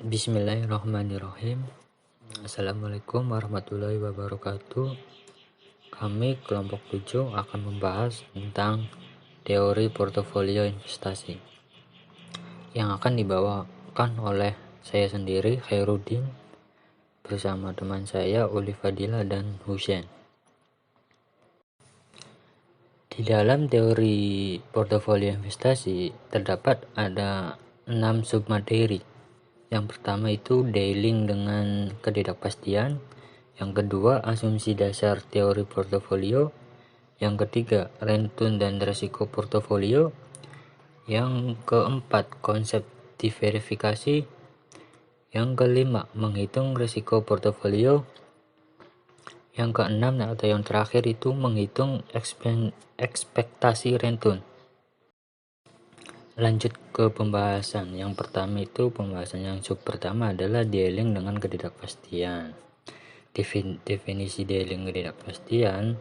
Bismillahirrahmanirrahim. Assalamualaikum warahmatullahi wabarakatuh. Kami kelompok 7 akan membahas tentang teori portofolio investasi yang akan dibawakan oleh saya sendiri, Khairuddin, bersama teman saya Uli Fadila dan Husain. Di dalam teori portofolio investasi terdapat ada 6 submateri. Yang pertama itu dealing dengan ketidakpastian, yang kedua asumsi dasar teori portofolio, yang ketiga return dan resiko portofolio, yang keempat konsep diverifikasi, yang kelima menghitung resiko portofolio, yang keenam atau yang terakhir itu menghitung ekspektasi return. Lanjut ke pembahasan. Yang pertama itu pembahasan yang sub pertama adalah dealing dengan ketidakpastian. Definisi dealing ketidakpastian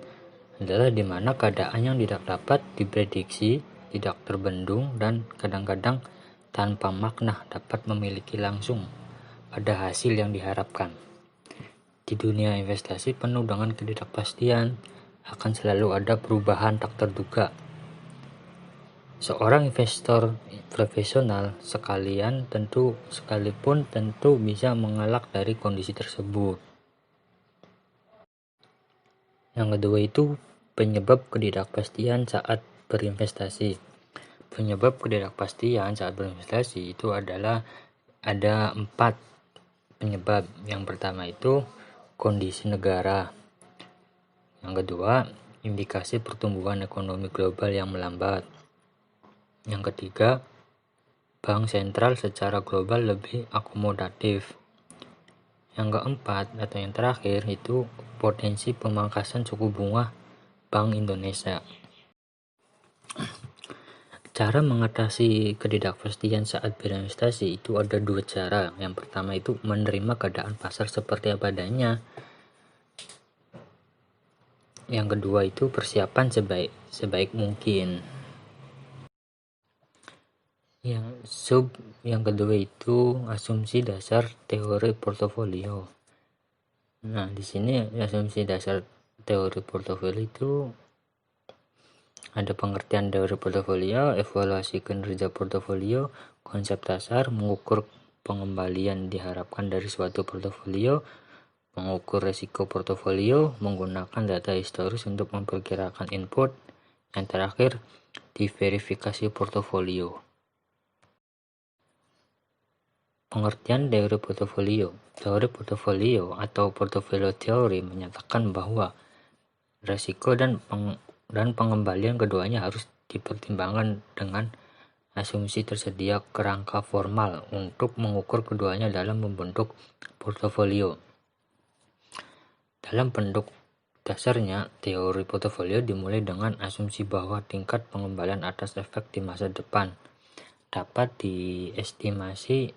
adalah di mana keadaan yang tidak dapat diprediksi, tidak terbendung, dan kadang-kadang tanpa makna dapat memiliki langsung pada hasil yang diharapkan. Di dunia investasi penuh dengan ketidakpastian, akan selalu ada perubahan tak terduga. Seorang investor profesional sekalipun tentu bisa mengelak dari kondisi tersebut. Yang kedua itu penyebab ketidakpastian saat berinvestasi. Penyebab ketidakpastian saat berinvestasi itu adalah ada 4 penyebab. Yang pertama itu kondisi negara. Yang kedua, indikasi pertumbuhan ekonomi global yang melambat. Yang ketiga, bank sentral secara global lebih akomodatif. Yang keempat atau yang terakhir itu potensi pemangkasan suku bunga Bank Indonesia. Cara mengatasi ketidakpastian saat berinvestasi itu ada 2 cara. Yang pertama itu menerima keadaan pasar seperti apa adanya. Yang kedua itu persiapan sebaik mungkin. Yang kedua itu asumsi dasar teori portofolio. Nah, di sini asumsi dasar teori portofolio itu ada pengertian teori portofolio, evaluasi kinerja portofolio, konsep dasar, mengukur pengembalian diharapkan dari suatu portofolio, mengukur resiko portofolio, menggunakan data historis untuk memperkirakan input, yang terakhir diverifikasi portofolio. Pengertian teori portofolio. Teori portofolio atau portofolio teori menyatakan bahwa resiko dan pengembalian keduanya harus dipertimbangkan dengan asumsi tersedia kerangka formal untuk mengukur keduanya dalam membentuk portofolio. Dalam bentuk dasarnya, teori portofolio dimulai dengan asumsi bahwa tingkat pengembalian atas efek di masa depan dapat diestimasi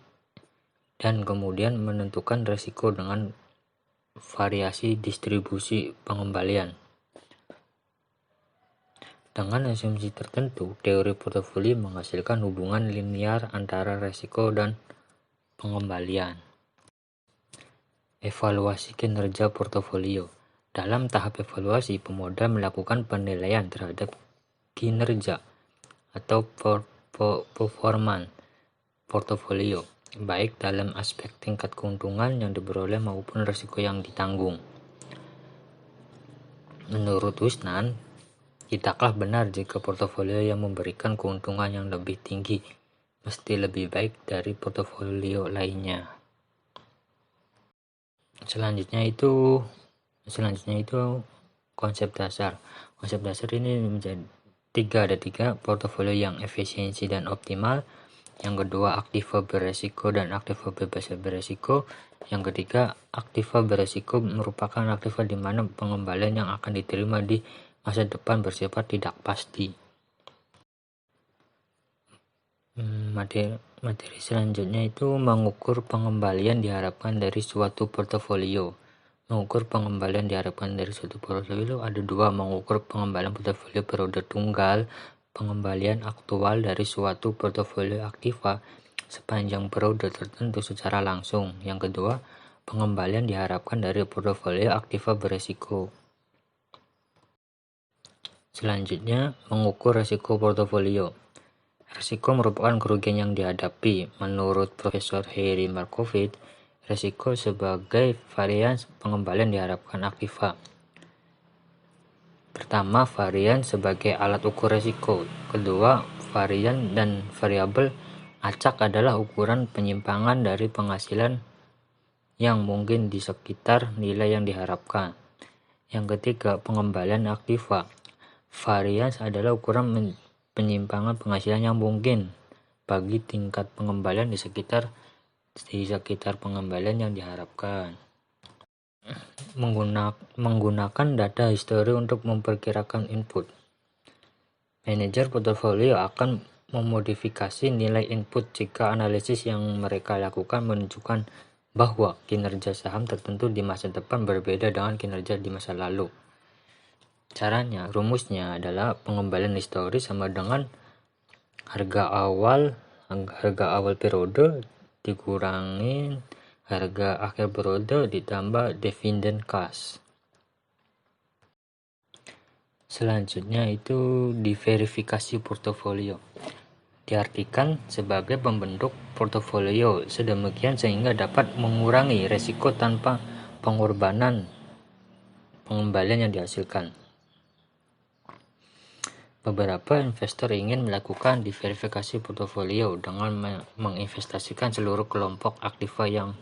dan kemudian menentukan resiko dengan variasi distribusi pengembalian. Dengan asumsi tertentu, teori portofolio menghasilkan hubungan linear antara resiko dan pengembalian. Evaluasi kinerja portofolio. Dalam tahap evaluasi, pemodal melakukan penilaian terhadap kinerja atau performan portofolio, baik dalam aspek tingkat keuntungan yang diperoleh maupun risiko yang ditanggung. Menurut Husnan, tidaklah benar jika portofolio yang memberikan keuntungan yang lebih tinggi mesti lebih baik dari portofolio lainnya. Selanjutnya itu konsep dasar. Konsep dasar ini menjadi ada tiga portofolio yang efisiensi dan optimal. Yang kedua, aktiva beresiko dan aktiva bebas beresiko. Yang ketiga, aktiva beresiko merupakan aktiva di mana pengembalian yang akan diterima di masa depan bersifat tidak pasti. Materi selanjutnya itu mengukur pengembalian diharapkan dari suatu portofolio. Mengukur pengembalian diharapkan dari suatu portofolio ada 2, mengukur pengembalian portofolio periode tunggal, pengembalian aktual dari suatu portofolio aktiva sepanjang periode tertentu secara langsung. Yang kedua, pengembalian diharapkan dari portofolio aktiva beresiko. Selanjutnya, mengukur resiko portofolio. Risiko merupakan kerugian yang dihadapi. Menurut Profesor Harry Markowitz, risiko sebagai varian pengembalian diharapkan aktiva. Pertama, varian sebagai alat ukur risiko. Kedua, varian dan variabel acak adalah ukuran penyimpangan dari penghasilan yang mungkin di sekitar nilai yang diharapkan. Yang ketiga, pengembalian aktiva. Varians adalah ukuran penyimpangan penghasilan yang mungkin bagi tingkat pengembalian di sekitar pengembalian yang diharapkan. Menggunakan data histori untuk memperkirakan input. Manajer portofolio akan memodifikasi nilai input jika analisis yang mereka lakukan menunjukkan bahwa kinerja saham tertentu di masa depan berbeda dengan kinerja di masa lalu. Caranya, rumusnya adalah pengembalian historis sama dengan harga awal periode dikurangi harga akhir periode ditambah dividend cash. Selanjutnya itu diverifikasi portofolio. Diartikan sebagai pembentuk portofolio sedemikian sehingga dapat mengurangi resiko tanpa pengorbanan pengembalian yang dihasilkan. Beberapa investor ingin melakukan diverifikasi portofolio dengan menginvestasikan seluruh kelompok aktiva yang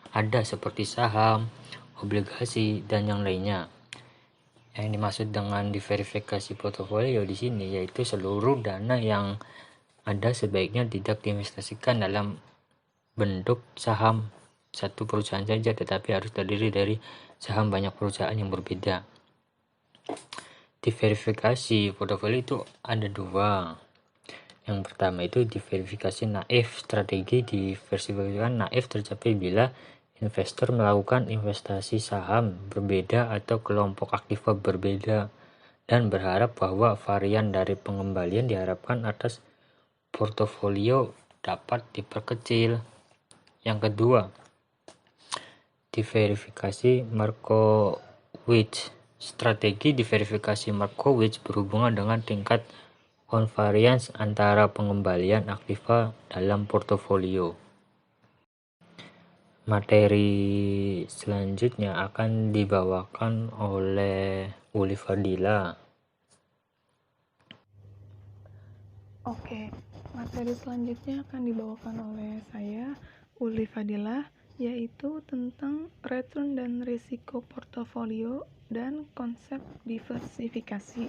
ada seperti saham, obligasi, dan yang lainnya. Yang dimaksud dengan diverifikasi portofolio di sini yaitu seluruh dana yang ada sebaiknya tidak diinvestasikan dalam bentuk saham satu perusahaan saja, tetapi harus terdiri dari saham banyak perusahaan yang berbeda. Diverifikasi portofolio itu ada dua. Yang pertama itu diverifikasi naif. Strategi diversifikasi naif tercapai bila investor melakukan investasi saham berbeda atau kelompok aktiva berbeda dan berharap bahwa varian dari pengembalian diharapkan atas portofolio dapat diperkecil. Yang kedua, diverifikasi Markowitz. Strategi diverifikasi Markowitz berhubungan dengan tingkat konvarians antara pengembalian aktiva dalam portofolio. Materi selanjutnya akan dibawakan oleh Uli Fadila. Oke, materi selanjutnya akan dibawakan oleh saya, Uli Fadila, yaitu tentang return dan risiko portofolio dan konsep diversifikasi.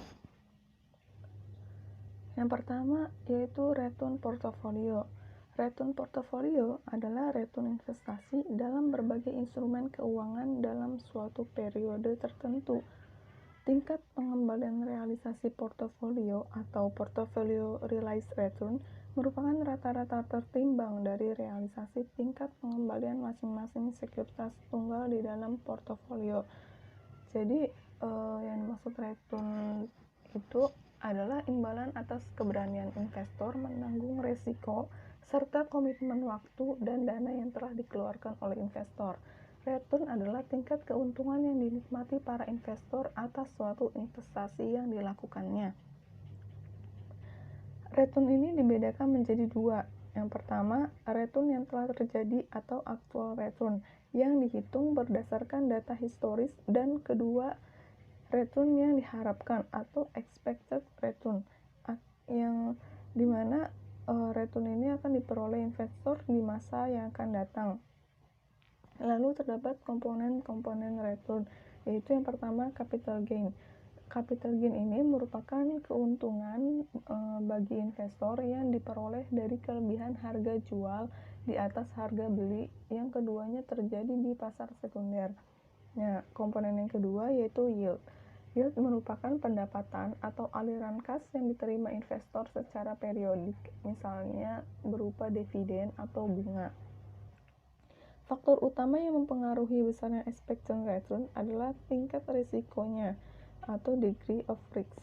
Yang pertama yaitu return portofolio. Return portofolio adalah return investasi dalam berbagai instrumen keuangan dalam suatu periode tertentu. Tingkat pengembalian realisasi portofolio atau portfolio realized return merupakan rata-rata tertimbang dari realisasi tingkat pengembalian masing-masing sekuritas tunggal di dalam portofolio. Jadi yang dimaksud return itu adalah imbalan atas keberanian investor menanggung risiko serta komitmen waktu dan dana yang telah dikeluarkan oleh investor. Return adalah tingkat keuntungan yang dinikmati para investor atas suatu investasi yang dilakukannya. Return ini dibedakan menjadi dua. Yang pertama, return yang telah terjadi atau actual return yang dihitung berdasarkan data historis, dan kedua, return yang diharapkan atau expected return, yang dimana return ini akan diperoleh investor di masa yang akan datang. Lalu terdapat komponen-komponen return, yaitu yang pertama capital gain. Capital gain ini merupakan keuntungan bagi investor yang diperoleh dari kelebihan harga jual di atas harga beli yang keduanya terjadi di pasar sekunder. Nah, komponen yang kedua yaitu yield. Yield merupakan pendapatan atau aliran kas yang diterima investor secara periodik, misalnya berupa dividen atau bunga. Faktor utama yang mempengaruhi besarnya expected return adalah tingkat risikonya atau degree of risk.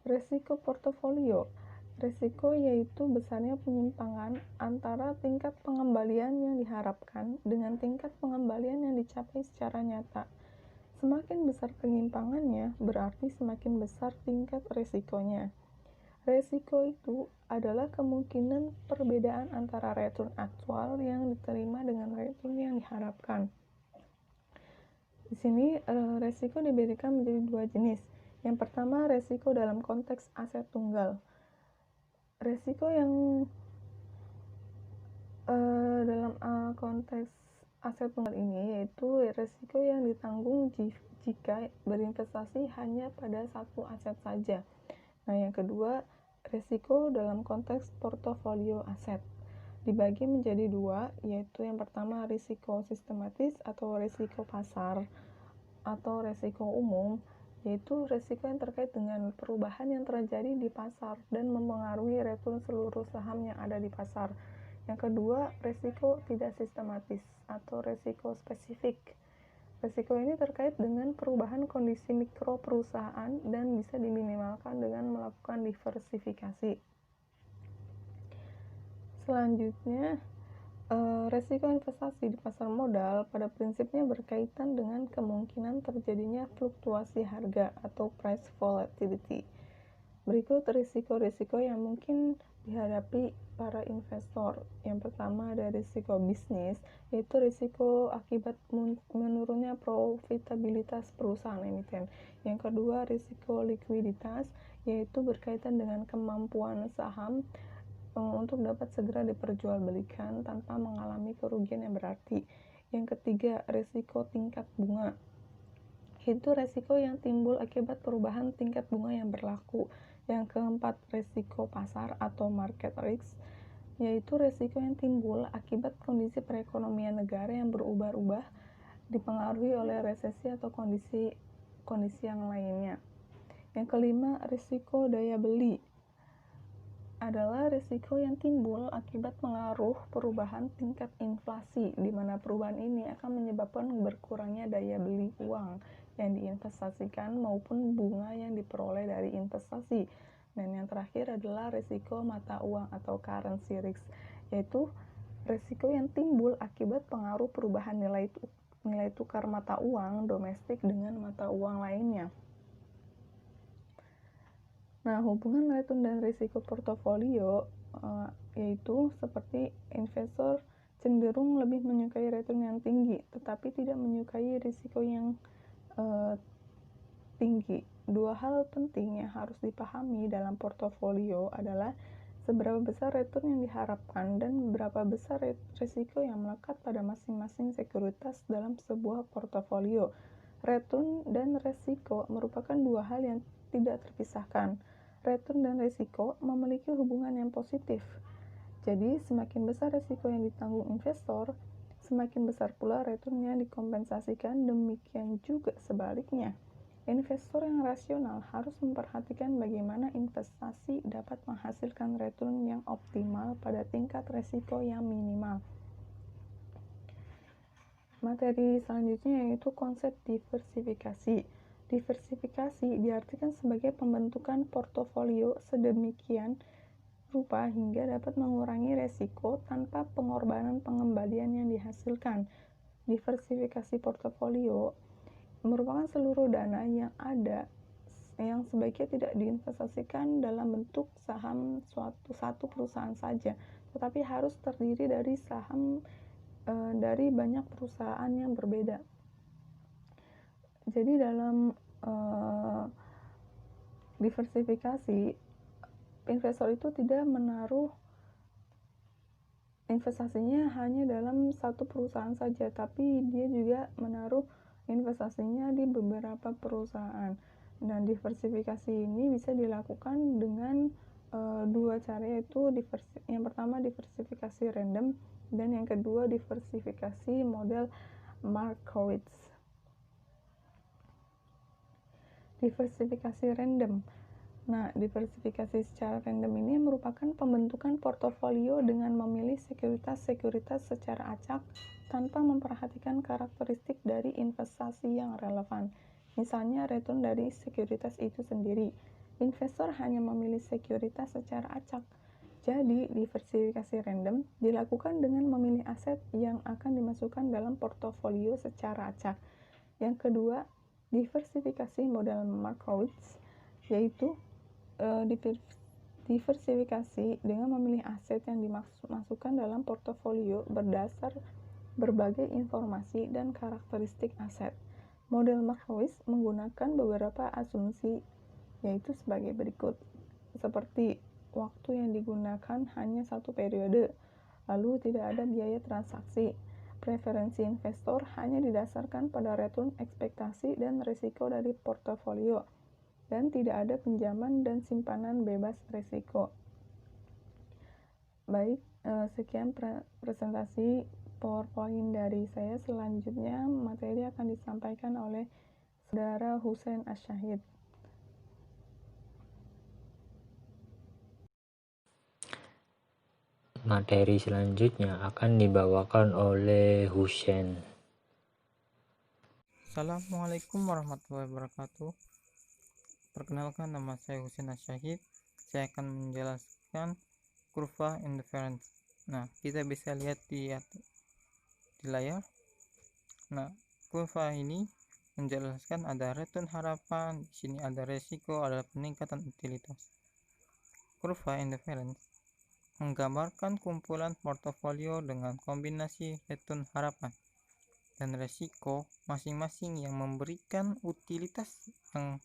Risiko portofolio. Resiko yaitu besarnya penyimpangan antara tingkat pengembalian yang diharapkan dengan tingkat pengembalian yang dicapai secara nyata. Semakin besar penyimpangannya, berarti semakin besar tingkat resikonya. Resiko itu adalah kemungkinan perbedaan antara return aktual yang diterima dengan return yang diharapkan. Di sini resiko diberikan menjadi dua jenis. Yang pertama, resiko dalam konteks aset tunggal. Resiko yang dalam konteks aset tunggal ini yaitu resiko yang ditanggung jika berinvestasi hanya pada satu aset saja. Nah, yang kedua, resiko dalam konteks portofolio aset dibagi menjadi dua, yaitu yang pertama risiko sistematis atau risiko pasar atau risiko umum, yaitu risiko yang terkait dengan perubahan yang terjadi di pasar dan mempengaruhi return seluruh saham yang ada di pasar. Yang kedua, risiko tidak sistematis atau risiko spesifik. Risiko ini terkait dengan perubahan kondisi mikro perusahaan dan bisa diminimalkan dengan melakukan diversifikasi. Selanjutnya, resiko investasi di pasar modal pada prinsipnya berkaitan dengan kemungkinan terjadinya fluktuasi harga atau price volatility. Berikut risiko-risiko yang mungkin dihadapi para investor. Yang pertama ada risiko bisnis, yaitu risiko akibat menurunnya profitabilitas perusahaan emiten. Yang kedua risiko likuiditas, yaitu berkaitan dengan kemampuan saham untuk dapat segera diperjualbelikan tanpa mengalami kerugian yang berarti. Yang ketiga risiko tingkat bunga, itu resiko yang timbul akibat perubahan tingkat bunga yang berlaku. Yang keempat, resiko pasar atau market risk, yaitu resiko yang timbul akibat kondisi perekonomian negara yang berubah-ubah dipengaruhi oleh resesi atau kondisi yang lainnya. Yang kelima, resiko daya beli adalah risiko yang timbul akibat pengaruh perubahan tingkat inflasi, di mana perubahan ini akan menyebabkan berkurangnya daya beli uang yang diinvestasikan maupun bunga yang diperoleh dari investasi. Dan yang terakhir adalah risiko mata uang atau currency risk, yaitu risiko yang timbul akibat pengaruh perubahan nilai tukar mata uang domestik dengan mata uang lainnya. Nah, hubungan return dan risiko portofolio yaitu seperti investor cenderung lebih menyukai return yang tinggi, tetapi tidak menyukai risiko yang tinggi. Dua hal penting yang harus dipahami dalam portofolio adalah seberapa besar return yang diharapkan dan berapa besar risiko yang melekat pada masing-masing sekuritas dalam sebuah portofolio. Return dan risiko merupakan dua hal yang tidak terpisahkan. Return dan risiko memiliki hubungan yang positif. Jadi, semakin besar risiko yang ditanggung investor, semakin besar pula return yang dikompensasikan. Demikian juga sebaliknya. Investor yang rasional harus memperhatikan bagaimana investasi dapat menghasilkan return yang optimal pada tingkat risiko yang minimal. Materi selanjutnya yaitu konsep diversifikasi. Diversifikasi diartikan sebagai pembentukan portofolio sedemikian rupa hingga dapat mengurangi resiko tanpa pengorbanan pengembalian yang dihasilkan. Diversifikasi portofolio merupakan seluruh dana yang ada yang sebaiknya tidak diinvestasikan dalam bentuk saham satu perusahaan saja, tetapi harus terdiri dari saham dari banyak perusahaan yang berbeda. Jadi dalam diversifikasi, investor itu tidak menaruh investasinya hanya dalam satu perusahaan saja, tapi dia juga menaruh investasinya di beberapa perusahaan. Dan diversifikasi ini bisa dilakukan dengan dua cara, yaitu yang pertama diversifikasi random dan yang kedua diversifikasi model Markowitz. Diversifikasi random. Nah, diversifikasi secara random ini merupakan pembentukan portofolio dengan memilih sekuritas-sekuritas secara acak tanpa memperhatikan karakteristik dari investasi yang relevan. Misalnya, return dari sekuritas itu sendiri. investor hanya memilih sekuritas secara acak. Jadi, diversifikasi random dilakukan dengan memilih aset yang akan dimasukkan dalam portofolio secara acak. Yang kedua, diversifikasi model Markowitz, yaitu diversifikasi dengan memilih aset yang dimasukkan dalam portofolio berdasar berbagai informasi dan karakteristik aset. Model Markowitz menggunakan beberapa asumsi, yaitu sebagai berikut, seperti waktu yang digunakan hanya satu periode, lalu tidak ada biaya transaksi, preferensi investor hanya didasarkan pada return ekspektasi dan risiko dari portofolio, dan tidak ada pinjaman dan simpanan bebas risiko. Baik, sekian presentasi PowerPoint dari saya. Selanjutnya materi akan disampaikan oleh Saudara Husain Asyahid. Materi selanjutnya akan dibawakan oleh Husain. Assalamualaikum warahmatullahi wabarakatuh. Perkenalkan, nama saya Husain Asyahid. Saya akan menjelaskan kurva inference. Nah, kita bisa lihat di layar. Nah, kurva ini menjelaskan ada return harapan, di sini ada resiko, ada peningkatan utilitas. Kurva inference menggambarkan kumpulan portofolio dengan kombinasi return harapan dan resiko masing-masing yang memberikan utilitas yang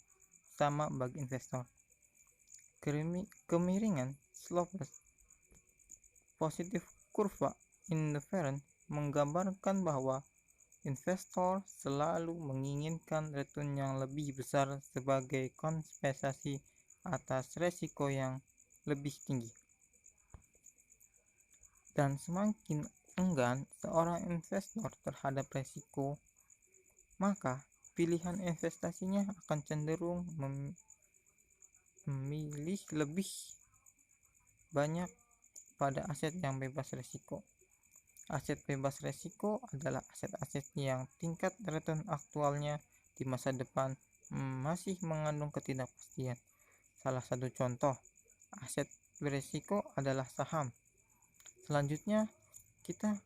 sama bagi investor. Kemiringan slopeless positif kurva inference menggambarkan bahwa investor selalu menginginkan return yang lebih besar sebagai kompensasi atas resiko yang lebih tinggi. Dan semakin enggan seorang investor terhadap resiko, maka pilihan investasinya akan cenderung memilih lebih banyak pada aset yang bebas risiko. Aset bebas risiko adalah aset-aset yang tingkat return aktualnya di masa depan masih mengandung ketidakpastian. Salah satu contoh aset berisiko adalah saham. Selanjutnya kita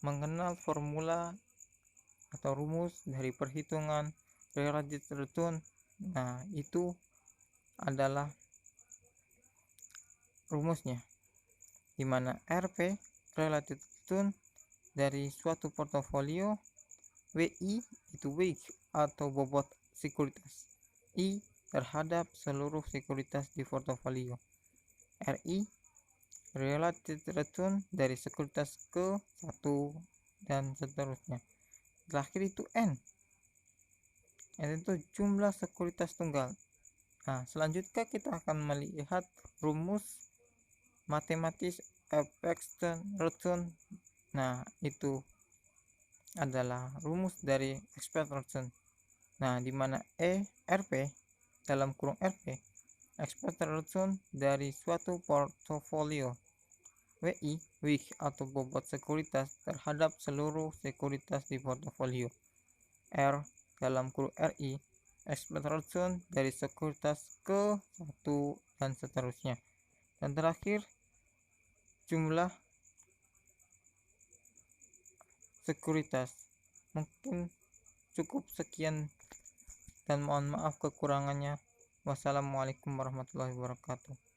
mengenal formula atau rumus dari perhitungan relative return. Nah, itu adalah rumusnya, di mana RP relative return dari suatu portofolio, WI itu weight atau bobot sekuritas, I terhadap seluruh sekuritas di portofolio, RI relative return dari sekuritas ke satu dan seterusnya. Terakhir itu N itu jumlah sekuritas tunggal. Nah, selanjutnya kita akan melihat rumus matematis expected return. Nah, itu adalah rumus dari expected return. Nah, di mana RP dalam kurung RP expected return dari suatu portofolio, WI week atau bobot sekuritas terhadap seluruh sekuritas di portofolio, R dalam kurung RI expected return dari sekuritas ke satu dan seterusnya. Dan terakhir jumlah sekuritas. Mungkin cukup sekian dan mohon maaf kekurangannya. Wassalamualaikum warahmatullahi wabarakatuh.